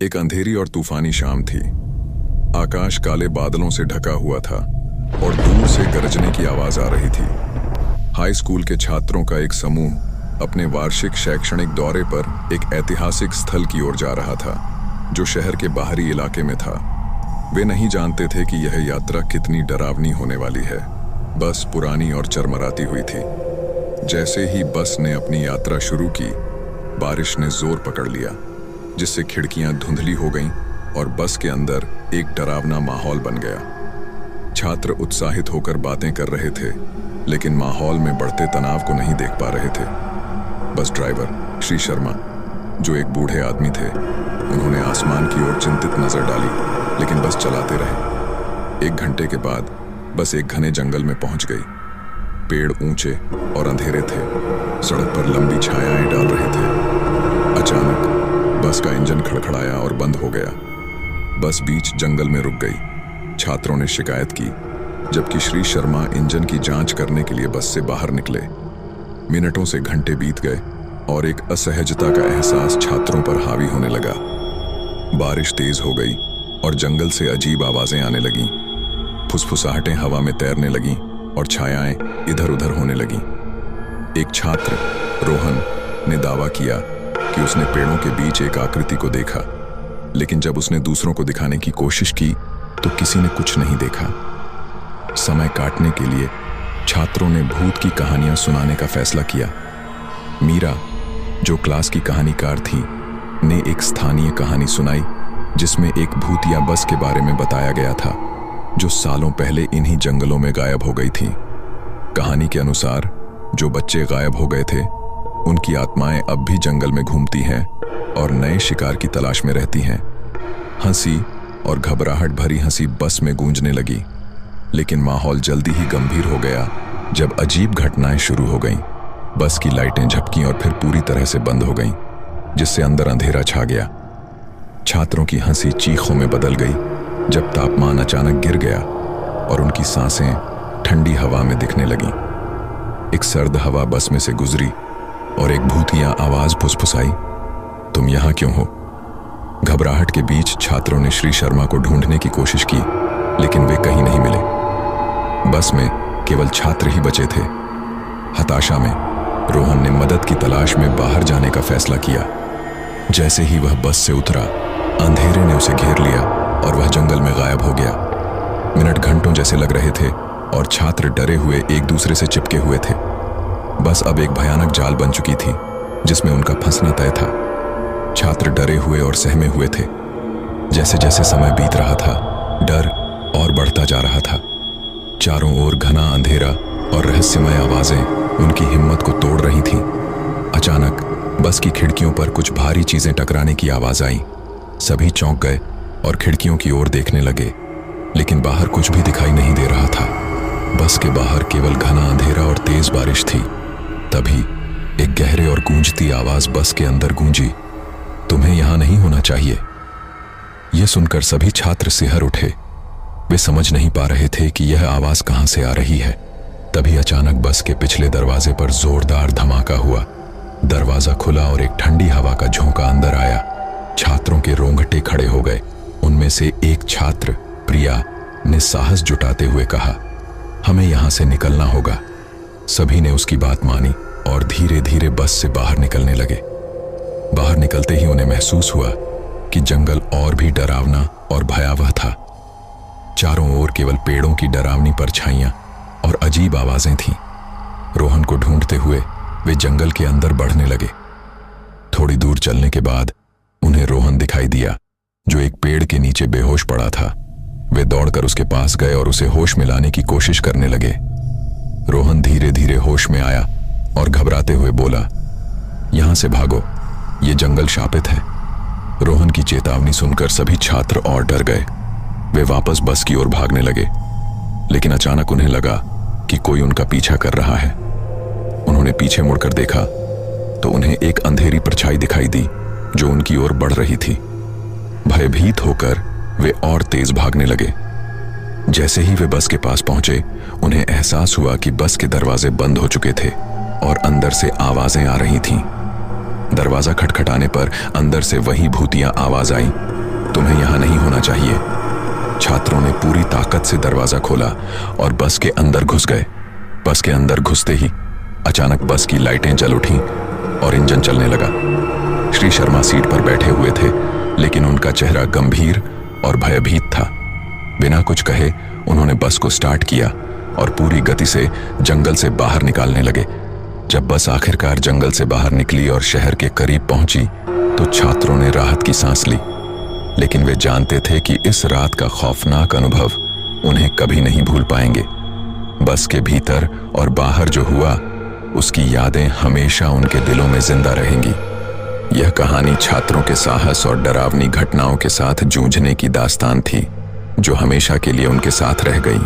एक अंधेरी और तूफानी शाम थी। आकाश काले बादलों से ढका हुआ था और दूर से गरजने की आवाज आ रही थी। हाई स्कूल के छात्रों का एक समूह अपने वार्षिक शैक्षणिक दौरे पर एक ऐतिहासिक स्थल की ओर जा रहा था, जो शहर के बाहरी इलाके में था। वे नहीं जानते थे कि यह यात्रा कितनी डरावनी होने वाली है। बस पुरानी और चरमराती हुई थी। जैसे ही बस ने अपनी यात्रा शुरू की, बारिश ने जोर पकड़ लिया, जिससे खिड़कियां धुंधली हो गईं और बस के अंदर एक डरावना माहौल बन गया। छात्र उत्साहित होकर बातें कर रहे थे, लेकिन माहौल में बढ़ते तनाव को नहीं देख पा रहे थे। बस ड्राइवर श्री शर्मा, जो एक बूढ़े आदमी थे, उन्होंने आसमान की ओर चिंतित नजर डाली, लेकिन बस चलाते रहे। 1 घंटे के बाद बस एक घने जंगल में पहुंच गई। पेड़ ऊंचे और अंधेरे थे, सड़क पर लंबी छायाएं डाल रहे थे। अचानक बस का इंजन खड़खड़ाया और बंद हो गया। बस बीच जंगल में रुक गई। छात्रों ने शिकायत की, जबकि श्री शर्मा इंजन की जांच करने के लिए बस से बाहर निकले। मिनटों से घंटे बीत गए और एक असहजता का एहसास छात्रों पर हावी होने लगा। बारिश तेज हो गई और जंगल से अजीब आवाजें आने लगीं। फुसफुसाहटें हवा में तैरने लगीं और छायाएं इधर उधर होने लगीं। एक छात्र रोहन ने दावा किया कि उसने पेड़ों के बीच एक आकृति को देखा, लेकिन जब उसने दूसरों को दिखाने की कोशिश की तो किसी ने कुछ नहीं देखा। समय काटने के लिए छात्रों ने भूत की कहानियां सुनाने का फैसला किया। मीरा, जो क्लास की कहानीकार थी, ने एक स्थानीय कहानी सुनाई, जिसमें एक भूतिया बस के बारे में बताया गया था, जो सालों पहले इन्हीं जंगलों में गायब हो गई थी। कहानी के अनुसार जो बच्चे गायब हो गए थे, उनकी आत्माएं अब भी जंगल में घूमती हैं और नए शिकार की तलाश में रहती हैं। हंसी और घबराहट भरी हंसी बस में गूंजने लगी, लेकिन माहौल जल्दी ही गंभीर हो गया जब अजीब घटनाएं शुरू हो गईं। बस की लाइटें झपकीं और फिर पूरी तरह से बंद हो गईं, जिससे अंदर अंधेरा छा गया। छात्रों की हंसी चीखों में बदल गई जब तापमान अचानक गिर गया और उनकी सांसें ठंडी हवा में दिखने लगीं। एक सर्द हवा बस में से गुजरी और एक भूतिया आवाज फुसफुसाई, तुम यहां क्यों हो? घबराहट के बीच छात्रों ने श्री शर्मा को ढूंढने की कोशिश की, लेकिन वे कहीं नहीं मिले। बस में केवल छात्र ही बचे थे। हताशा में रोहन ने मदद की तलाश में बाहर जाने का फैसला किया। जैसे ही वह बस से उतरा, अंधेरे ने उसे घेर लिया और वह जंगल में गायब हो गया। मिनट घंटों जैसे लग रहे थे और छात्र डरे हुए एक दूसरे से चिपके हुए थे। बस अब एक भयानक जाल बन चुकी थी, जिसमें उनका फंसना तय था। छात्र डरे हुए और सहमे हुए थे। जैसे जैसे समय बीत रहा था, डर और बढ़ता जा रहा था। चारों ओर घना अंधेरा और रहस्यमय आवाजें उनकी हिम्मत को तोड़ रही थीं। अचानक बस की खिड़कियों पर कुछ भारी चीजें टकराने की आवाज आई। सभी चौंक गए और खिड़कियों की ओर देखने लगे, लेकिन बाहर कुछ भी दिखाई नहीं दे रहा था। बस के बाहर केवल घना अंधेरा और तेज बारिश थी। तभी एक गहरे और गूंजती आवाज बस के अंदर गूंजी, तुम्हें यहां नहीं होना चाहिए। यह सुनकर सभी छात्र सिहर उठे। वे समझ नहीं पा रहे थे कि यह आवाज कहां से आ रही है। तभी अचानक बस के पिछले दरवाजे पर जोरदार धमाका हुआ। दरवाजा खुला और एक ठंडी हवा का झोंका अंदर आया। छात्रों के रोंगटे खड़े हो गए। उनमें से एक छात्र, प्रिया, ने साहस जुटाते हुए कहा, हमें यहां से निकलना होगा। सभी ने उसकी बात मानी और धीरे धीरे बस से बाहर निकलने लगे। बाहर निकलते ही उन्हें महसूस हुआ कि जंगल और भी डरावना और भयावह था। चारों ओर केवल पेड़ों की डरावनी परछाइयां और अजीब आवाजें थीं। रोहन को ढूंढते हुए वे जंगल के अंदर बढ़ने लगे। थोड़ी दूर चलने के बाद उन्हें रोहन दिखाई दिया, जो एक पेड़ के नीचे बेहोश पड़ा था। वे दौड़कर उसके पास गए और उसे होश में लाने की कोशिश करने लगे। रोहन धीरे धीरे होश में आया और घबराते हुए बोला, यहां से भागो, ये जंगल शापित है। रोहन की चेतावनी सुनकर सभी छात्र और डर गए। वे वापस बस की ओर भागने लगे, लेकिन अचानक उन्हें लगा कि कोई उनका पीछा कर रहा है। उन्होंने पीछे मुड़कर देखा तो उन्हें एक अंधेरी परछाई दिखाई दी, जो उनकी ओर बढ़ रही थी। भयभीत होकर वे और तेज भागने लगे। जैसे ही वे बस के पास पहुंचे, उन्हें एहसास हुआ कि बस के दरवाजे बंद हो चुके थे और अंदर से आवाजें आ रही थीं। दरवाजा खटखटाने पर अंदर से वही भूतिया आवाज आई, तुम्हें यहां नहीं होना चाहिए। छात्रों ने पूरी ताकत से दरवाजा खोला और बस के अंदर घुस गए। बस के अंदर घुसते ही अचानक बस की लाइटें जल उठीं और इंजन चलने लगा। श्री शर्मा सीट पर बैठे हुए थे, लेकिन उनका चेहरा गंभीर और भयभीत था। बिना कुछ कहे उन्होंने बस को स्टार्ट किया और पूरी गति से जंगल से बाहर निकालने लगे। जब बस आखिरकार जंगल से बाहर निकली और शहर के करीब पहुंची तो छात्रों ने राहत की सांस ली, लेकिन वे जानते थे कि इस रात का खौफनाक अनुभव उन्हें कभी नहीं भूल पाएंगे। बस के भीतर और बाहर जो हुआ उसकी यादें हमेशा उनके दिलों में जिंदा रहेंगी। यह कहानी छात्रों के साहस और डरावनी घटनाओं के साथ जूझने की दास्तान थी, जो हमेशा के लिए उनके साथ रह गई।